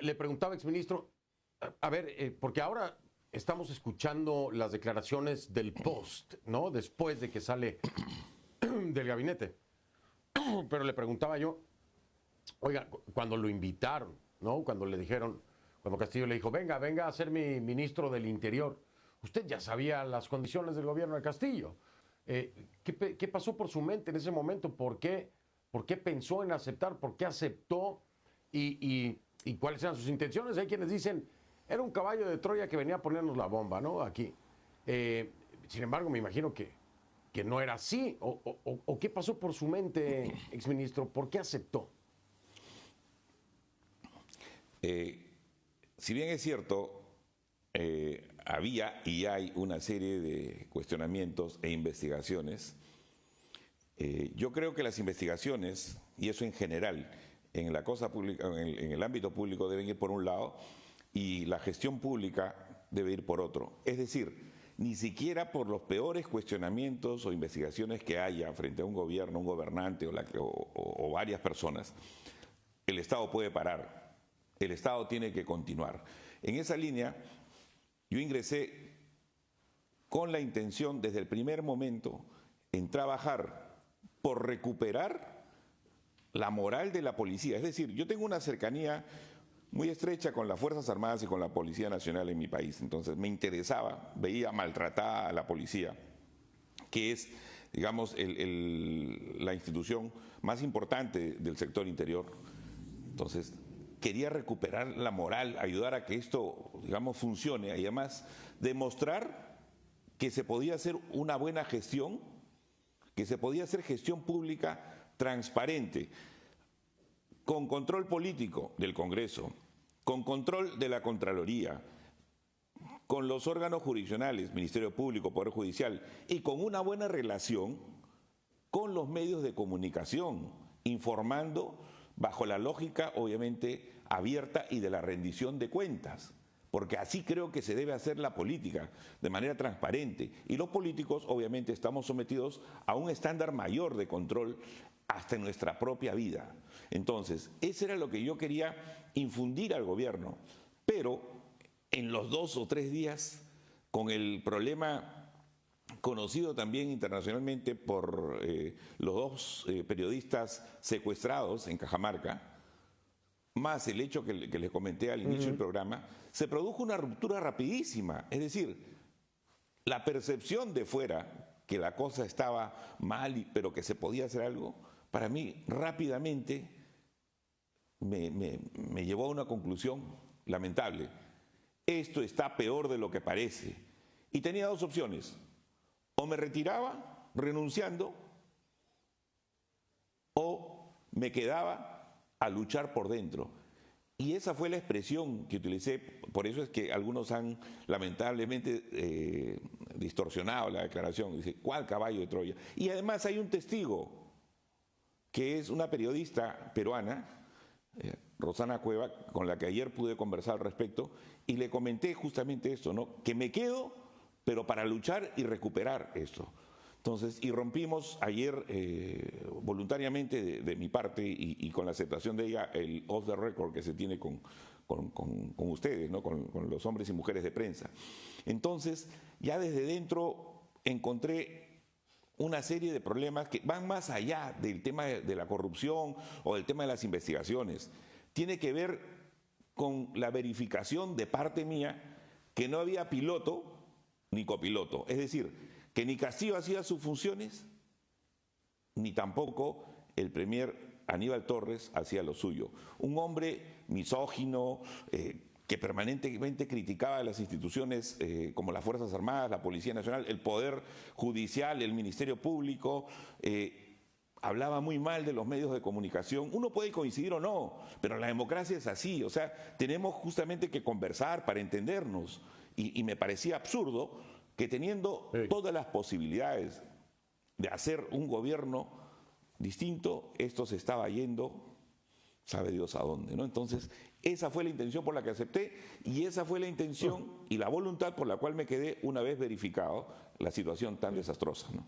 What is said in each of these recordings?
le preguntaba, exministro, a ver, porque ahora estamos escuchando las declaraciones del Post, ¿no? Después de que sale del gabinete. Pero le preguntaba yo, oiga, cuando lo invitaron, ¿no? Cuando le dijeron, cuando Castillo le dijo, venga a ser mi ministro del Interior, usted ya sabía las condiciones del gobierno de Castillo. ¿Qué pasó por su mente en ese momento? ¿Por qué pensó en aceptar? ¿Por qué aceptó? ¿Y cuáles eran sus intenciones? Hay quienes dicen, era un caballo de Troya que venía a ponernos la bomba, ¿no? Aquí. Sin embargo, me imagino que no era así. ¿O qué pasó por su mente, exministro? ¿Por qué aceptó? Si bien es cierto, había y hay una serie de cuestionamientos e investigaciones, yo creo que las investigaciones, y eso en general, en la cosa pública, en el ámbito público deben ir por un lado y la gestión pública debe ir por otro. Es decir, ni siquiera por los peores cuestionamientos o investigaciones que haya frente a un gobierno, un gobernante o varias personas, el Estado puede parar. El Estado tiene que continuar. En esa línea, yo ingresé con la intención desde el primer momento en trabajar por recuperar la moral de la policía. Es decir, yo tengo una cercanía muy estrecha con las Fuerzas Armadas y con la Policía Nacional en mi país. Entonces me interesaba, veía maltratada a la policía, que es, digamos, la institución más importante del sector interior. Entonces quería recuperar la moral, ayudar a que esto, digamos, funcione y además demostrar que se podía hacer una buena gestión, que se podía hacer gestión pública transparente, con control político del Congreso, con control de la Contraloría, con los órganos jurisdiccionales, Ministerio Público, Poder Judicial, y con una buena relación con los medios de comunicación, informando bajo la lógica, obviamente, abierta y de la rendición de cuentas. Porque así creo que se debe hacer la política, de manera transparente. Y los políticos, obviamente, estamos sometidos a un estándar mayor de control hasta en nuestra propia vida. Entonces, eso era lo que yo quería infundir al gobierno. Pero en los 2 o 3 días, con el problema conocido también internacionalmente por los 2 periodistas secuestrados en Cajamarca, más el hecho que les comenté al inicio del programa, se produjo una ruptura rapidísima. Es decir, la percepción de fuera que la cosa estaba mal, pero que se podía hacer algo, para mí rápidamente me llevó a una conclusión lamentable. Esto está peor de lo que parece. Y tenía 2 opciones. O me retiraba renunciando, o me quedaba a luchar por dentro. Y esa fue la expresión que utilicé, por eso es que algunos han lamentablemente distorsionado la declaración. Dice, ¿cuál caballo de Troya? Y además hay un testigo, que es una periodista peruana, Rosana Cueva, con la que ayer pude conversar al respecto, y le comenté justamente esto, ¿no? Que me quedo, pero para luchar y recuperar esto. Entonces, y rompimos ayer voluntariamente de mi parte y con la aceptación de ella el off the record que se tiene con ustedes, ¿no? Con los hombres y mujeres de prensa. Entonces, ya desde dentro encontré una serie de problemas que van más allá del tema de la corrupción o del tema de las investigaciones. Tiene que ver con la verificación de parte mía que no había piloto ni copiloto. Es decir, que ni Castillo hacía sus funciones, ni tampoco el premier Aníbal Torres hacía lo suyo. Un hombre misógino, que permanentemente criticaba a las instituciones como las Fuerzas Armadas, la Policía Nacional, el Poder Judicial, el Ministerio Público, hablaba muy mal de los medios de comunicación. Uno puede coincidir o no, pero la democracia es así, o sea, tenemos justamente que conversar para entendernos. Y me parecía absurdo que teniendo todas las posibilidades de hacer un gobierno distinto, esto se estaba yendo, sabe Dios a dónde, ¿no? Entonces, esa fue la intención por la que acepté y esa fue la intención y la voluntad por la cual me quedé una vez verificado la situación tan desastrosa, ¿no?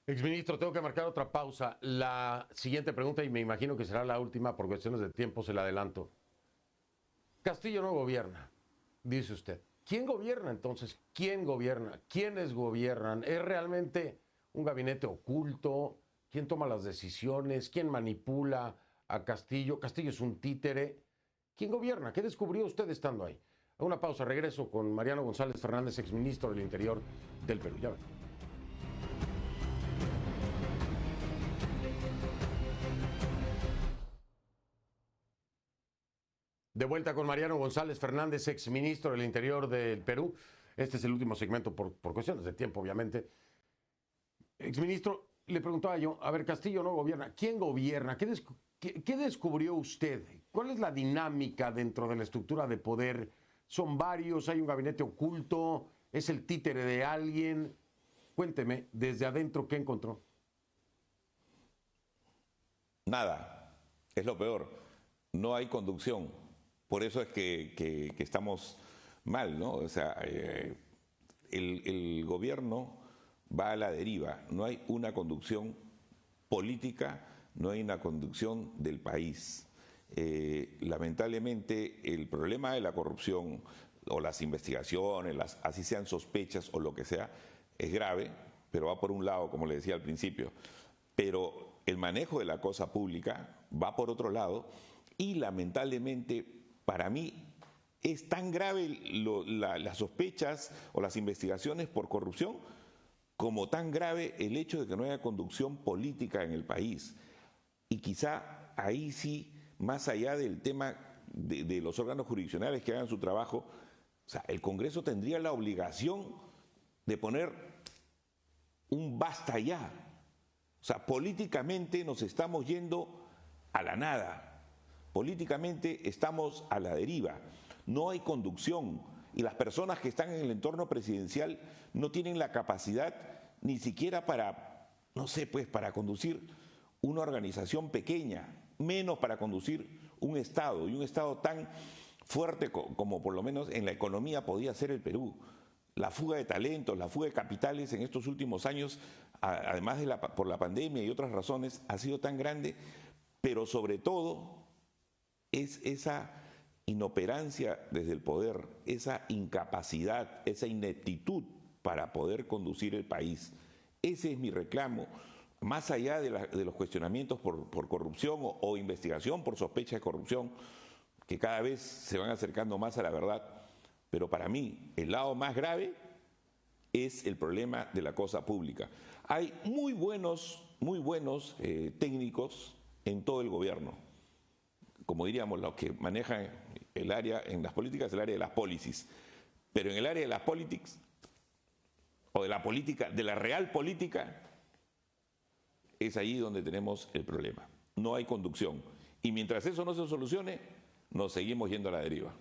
Exministro, tengo que marcar otra pausa. La siguiente pregunta, y me imagino que será la última por cuestiones de tiempo, se la adelanto. Castillo no gobierna, dice usted. ¿Quién gobierna entonces? ¿Quién gobierna? ¿Quiénes gobiernan? ¿Es realmente un gabinete oculto? ¿Quién toma las decisiones? ¿Quién manipula a Castillo? ¿Castillo es un títere? ¿Quién gobierna? ¿Qué descubrió usted estando ahí? A una pausa, regreso con Mariano González Fernández, exministro del Interior del Perú. Ya ven. De vuelta con Mariano González Fernández, exministro del Interior del Perú. Este es el último segmento por cuestiones de tiempo, obviamente. Exministro, le preguntaba yo, a ver, Castillo no gobierna. ¿Quién gobierna? ¿Qué descubrió usted? ¿Cuál es la dinámica dentro de la estructura de poder? ¿Son varios? ¿Hay un gabinete oculto? ¿Es el títere de alguien? Cuénteme, desde adentro, ¿qué encontró? Nada, es lo peor. No hay conducción. Por eso es que estamos mal, ¿no? O sea, el gobierno va a la deriva. No hay una conducción política, no hay una conducción del país. Lamentablemente, el problema de la corrupción o las investigaciones, así sean sospechas o lo que sea, es grave, pero va por un lado, como le decía al principio. Pero el manejo de la cosa pública va por otro lado y lamentablemente para mí es tan grave las sospechas o las investigaciones por corrupción como tan grave el hecho de que no haya conducción política en el país. Y quizá ahí sí, más allá del tema de los órganos jurisdiccionales que hagan su trabajo, o sea, el Congreso tendría la obligación de poner un basta ya. O sea, políticamente nos estamos yendo a la nada. Políticamente estamos a la deriva. No hay conducción. Y las personas que están en el entorno presidencial no tienen la capacidad ni siquiera para, no sé, pues para conducir una organización pequeña, menos para conducir un Estado. Y un Estado tan fuerte como por lo menos en la economía podía ser el Perú. La fuga de talentos, la fuga de capitales en estos últimos años, además de por la pandemia y otras razones, ha sido tan grande, pero sobre todo es esa inoperancia desde el poder, esa incapacidad, esa ineptitud para poder conducir el país. Ese es mi reclamo, más allá de los cuestionamientos por corrupción o investigación por sospecha de corrupción, que cada vez se van acercando más a la verdad. Pero para mí, el lado más grave es el problema de la cosa pública. Hay muy buenos técnicos en todo el gobierno. Como diríamos, los que manejan el área, en las políticas, el área de las policies. Pero en el área de las politics, o de la política, de la real política, es ahí donde tenemos el problema. No hay conducción. Y mientras eso no se solucione, nos seguimos yendo a la deriva.